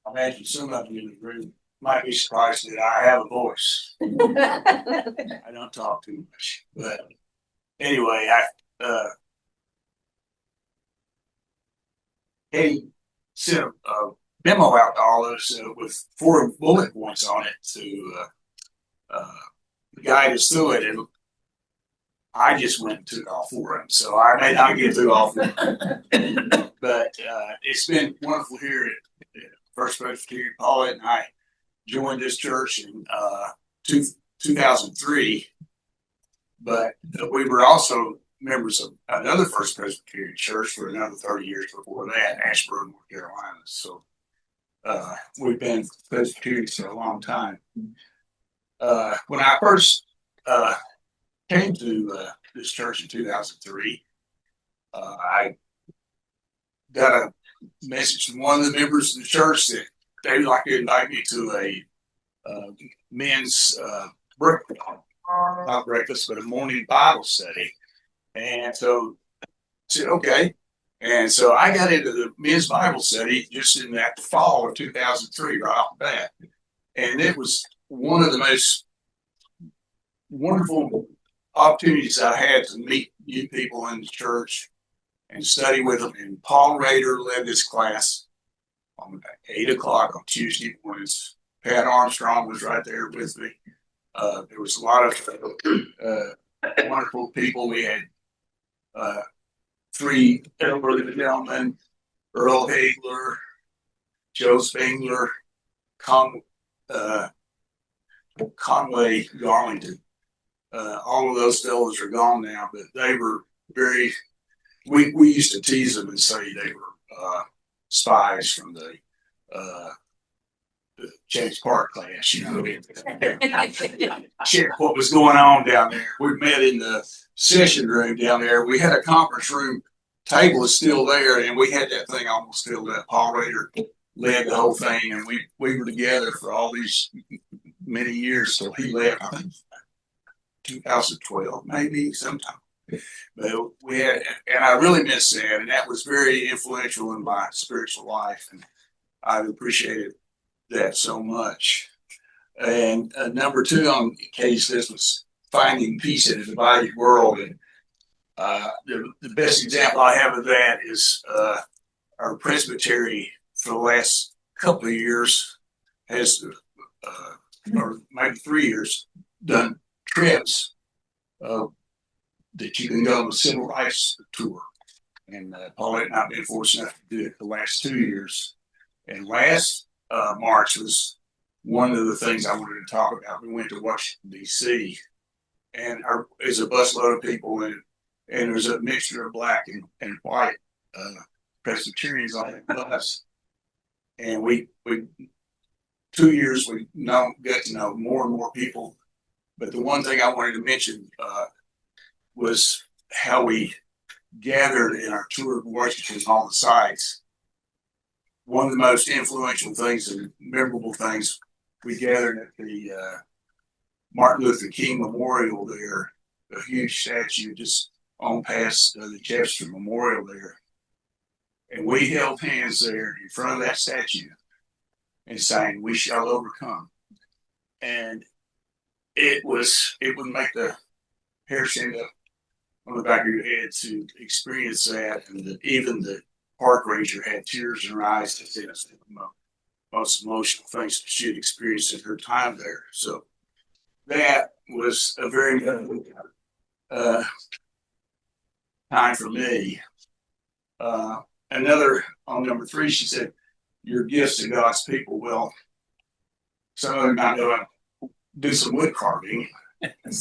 I imagine some of you in the room might be surprised that I have a voice. I don't talk too much, but anyway, Katie sent a memo out to all of us with 4 bullet points on it to guide us through it, and I just went and took all 4 of them, so I may not get through all 4. But it's been wonderful here at First Presbyterian. Paulette and I joined this church in 2003, but we were also members of another First Presbyterian church for another 30 years before that, Asheboro, North Carolina. So we've been Presbyterians for a long time. When I first came to this church in 2003, I got a message from one of the members of the church that they would like to invite me to a men's breakfast, not breakfast, but a morning Bible study. And so I said, okay. And so I got into the men's Bible study just in that fall of 2003, right off the bat. And it was one of the most wonderful opportunities I had to meet new people in the church and study with them. And Paul Rader led this class on 8 o'clock on Tuesday mornings. Pat Armstrong was right there with me. There was a lot of wonderful people. We had 3 elderly gentlemen, Earl Hagler, Joe Spengler, Conway Garlington. All of those fellows are gone now, but they were very, we used to tease them and say they were spies from the James Park class, you know. Check what was going on down there. We met in the session room down there. We had a conference room, table is still there, and we had that thing almost filled up. Paul Rader led the whole thing, and we were together for all these many years till he left. I think 2012, maybe sometime. But we had, and I really miss that, and that was very influential in my spiritual life, and I appreciated that so much. And number 2 on Katie's list was finding peace in a divided world. And the best example I have of that is our presbytery for the last couple of years has, or maybe 3 years, done trips that you can go on a civil rights tour. And Paulette and I have been fortunate enough to do it the last 2 years. And last March was one of the things I wanted to talk about. We went to Washington, D.C., and there's a busload of people, and there's a mixture of black and white Presbyterians on that bus. And we 2 years, we got to know more and more people. But the one thing I wanted to mention was how we gathered in our tour of Washington on all the sites. One of the most influential things and memorable things, we gathered at the Martin Luther King Memorial there, a huge statue just on past the Jefferson Memorial there. And we held hands there in front of that statue and sang, "We shall overcome." And it would make the hair stand up on the back of your head to experience that. And even the park ranger had tears in her eyes. It's one of the most emotional things she had experienced in her time there. So that was a very time for me. Another, on number 3, she said, your gifts to God's people. Well, some of them might know I do some wood carving. And in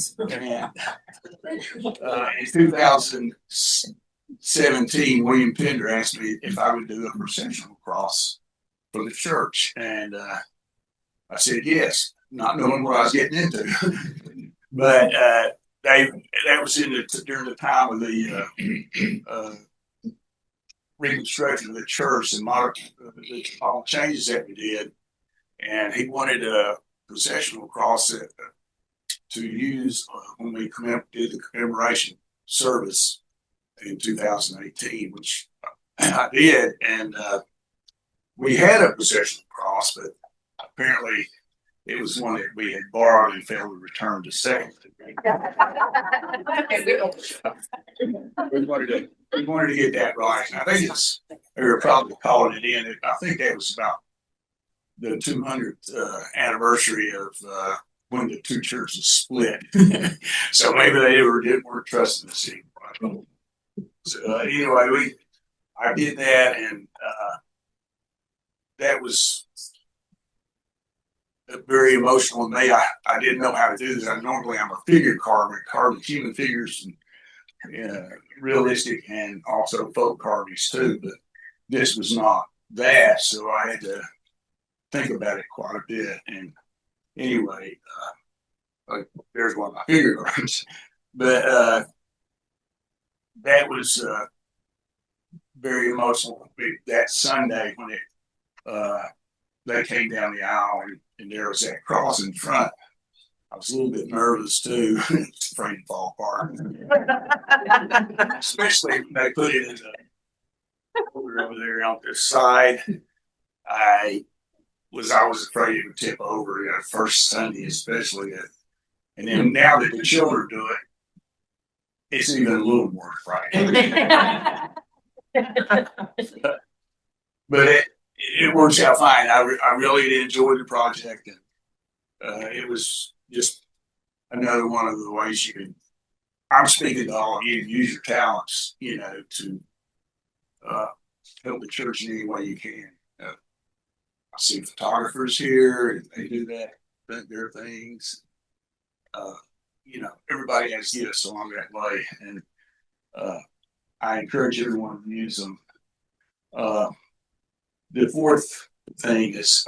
2017, William Pender asked me if I would do a processional cross for the church. And I said yes, not knowing what I was getting into. But that was during the time of the reconstruction of the church and all the changes that we did. And he wanted a processional cross to use when we did the commemoration service in 2018, which I did. And we had a processional cross. lost, but apparently it was one that we had borrowed and failed to return to second. We wanted to get that right. And I think they were probably calling it in. I think that was about the 200th anniversary of when the two churches split. So maybe they weren't trusting us anymore. So anyway, I did that, and that was very emotional. And I didn't know how to do this. Normally I'm a figure carver, carving human figures and realistic and also folk carvings too. But this was not that, so I had to think about it quite a bit. And anyway, there's one of my figure carvings. But that was very emotional. That Sunday when they came down the aisle and there was that cross in front, I was a little bit nervous too, afraid to fall apart. Especially when they put it in over there on this side. I was afraid it would tip over that first Sunday, especially. And then now that the children do it, it's even a little more frightening. But it works out fine. I really did enjoy the project, and it was just another one of the ways you can. I'm speaking to all of you. Use your talents, to help the church in any way you can. I see photographers here, and they do their things. Everybody has gifts along that way, and I encourage everyone to use them. The fourth thing is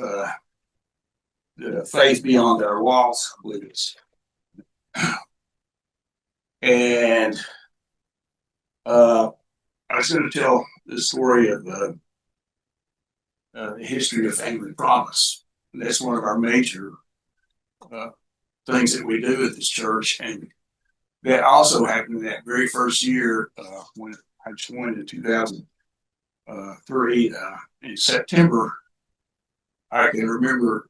the faith beyond our walls, I believe it's. And I was going to tell the story of the history of Family Promise. And that's one of our major things that we do at this church. And that also happened in that very first year when I joined in 2003 in September. I can remember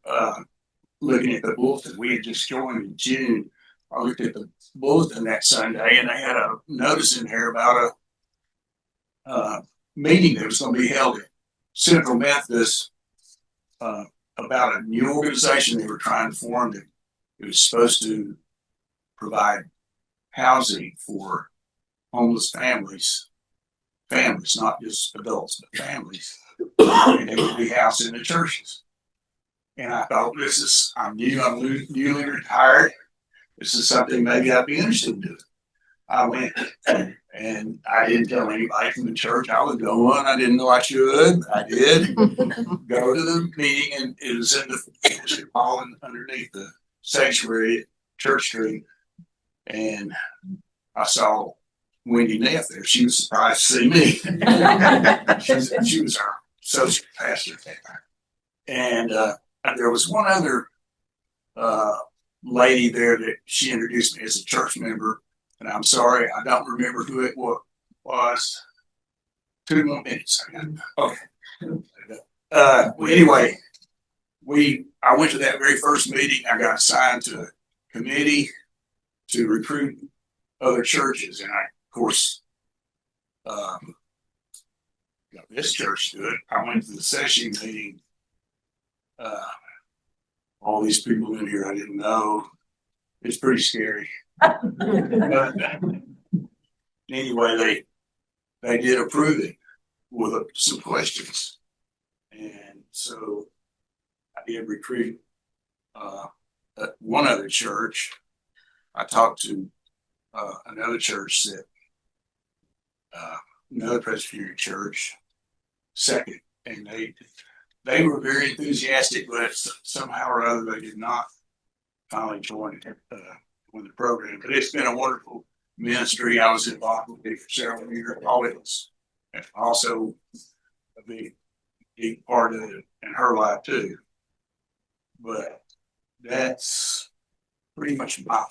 looking at the bulletin. We had just joined in June. I looked at the bulletin that Sunday, and they had a notice in there about a meeting that was going to be held at Central Methodist about a new organization they were trying to form that it was supposed to provide housing for homeless families, not just adults, but families, and they would be housed in the churches. And I thought, I'm newly retired. This is something maybe I'd be interested in doing. I went, and I didn't tell anybody from the church I was going. I didn't know I should. I did go to the meeting, and it was in the fellowship hall underneath the sanctuary at Church Street. And I saw Wendy Neff there. She was surprised to see me. She was our associate pastor at that time. And there was one other lady there that she introduced me as a church member. And I'm sorry, I don't remember who it was. 2 more minutes. Okay. Anyway, I went to that very first meeting. I got assigned to a committee to recruit other churches, and I, of course, got this church to it. I went to the session meeting. All these people in here I didn't know. It's pretty scary. But anyway, they did approve it with some questions, and so I did recruit one other church. I talked to another church that another Presbyterian church, second, and they were very enthusiastic, but somehow or other they did not finally join the program. But it's been a wonderful ministry. I was involved with it for several years. Always, and also a big part of it in her life too. But that's pretty much my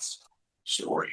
story.